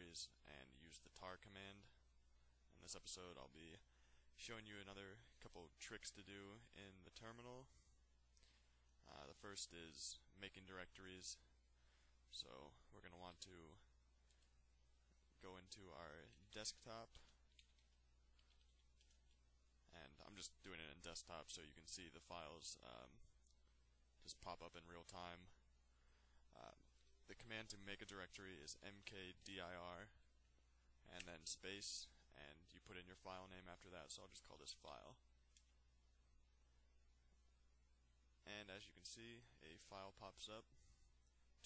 directories and use the tar command. In this episode I'll be showing you another couple tricks to do in the terminal. The first is making directories. So we're going to want to go into our desktop, and I'm just doing it in desktop so you can see the files just pop up in real time. The command to make a directory is mkdir and then space, and you put in your file name after that, so I'll just call this file. And as you can see, a file pops up.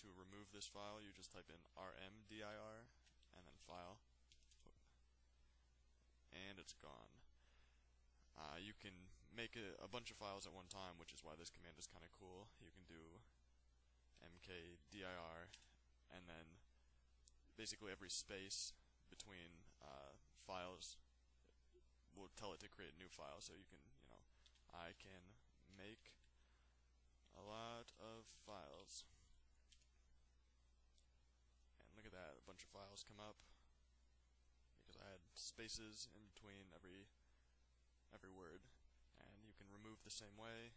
To remove this file, you just type in rmdir and then file, and it's gone. You can make a bunch of files at one time, which is why this command is kind of cool. You can do mkdir, and then basically every space between files will tell it to create a new file. So you can, I can make a lot of files. And look at that, a bunch of files come up because I had spaces in between every word. And you can remove the same way.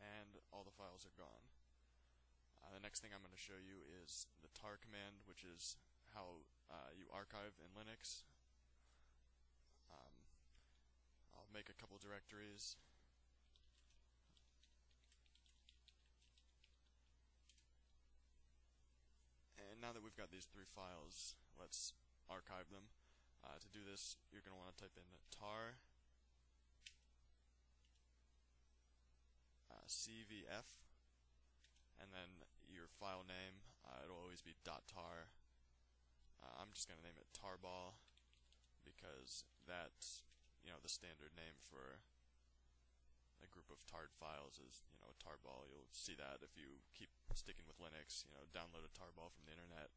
And all the files are gone. The next thing I'm going to show you is the tar command, which is how you archive in Linux. I'll make a couple directories. And now that we've got these three files, let's archive them. To do this, you're going to want to type in tar cvf, and then your file name. It'll always be .tar. I'm just going to name it tarball because that's the standard name for a group of tarred files is a tarball. You'll see that if you keep sticking with Linux. Download a tarball from the internet,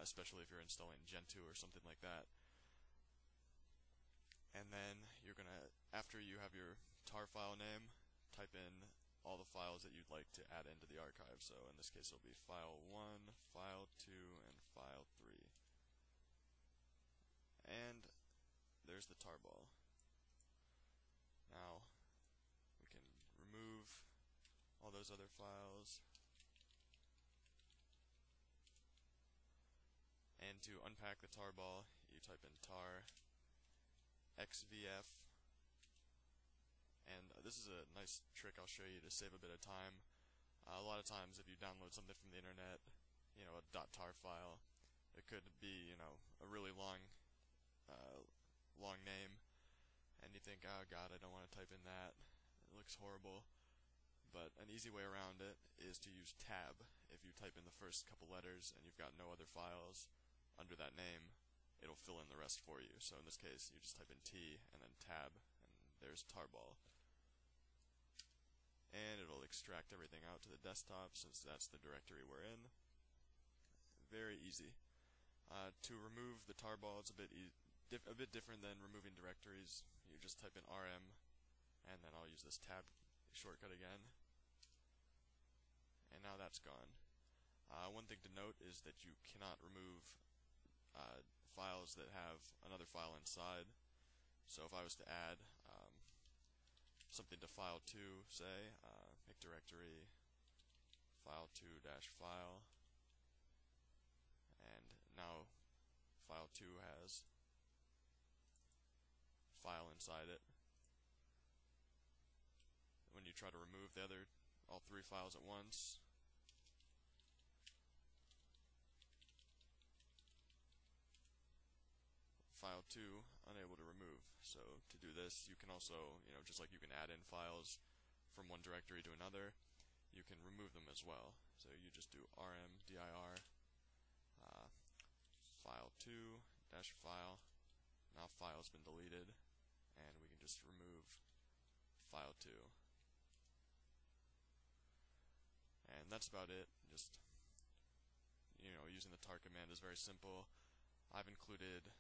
especially if you're installing Gentoo or something like that. And then you're gonna, after you have your tar file name, type in all the files that you'd like to add into the archive. So in this case it'll be file 1, file 2, and file 3. And there's the tarball. Now we can remove all those other files. And to unpack the tarball, you type in tar xvf. And this is a nice trick I'll show you to save a bit of time. A lot of times if you download something from the internet, a .tar file, it could be, a really long name, and you think, oh god, I don't want to type in that. It looks horrible. But an easy way around it is to use tab. If you type in the first couple letters and you've got no other files under that name, it'll fill in the rest for you. So in this case, you just type in T and then tab, and there's tarball. And it'll extract everything out to the desktop since that's the directory we're in. Very easy. To remove the tarball, it's a bit different than removing directories. You just type in rm, and then I'll use this tab shortcut again. And now that's gone. One thing to note is that you cannot remove files that have another file inside. So if I was to add something to file 2, say, make directory file 2-file, and now file 2 has file inside it. When you try to remove all three files at once, file 2 unable to remove. So to do this, you can also, just like you can add in files from one directory to another, you can remove them as well. So you just do rmdir file 2-file. Now file's been deleted, and we can just remove file 2. And that's about it. Just, using the tar command is very simple. I've included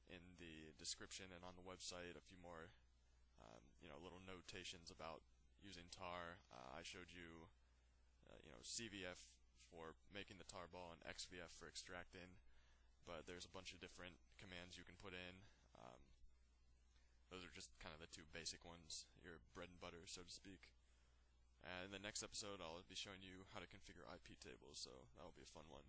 in the description and on the website a few more, little notations about using tar. I showed you, CVF for making the tar ball and XVF for extracting, but there's a bunch of different commands you can put in. Those are just kind of the two basic ones, your bread and butter, so to speak. And in the next episode, I'll be showing you how to configure IP tables, so that'll be a fun one.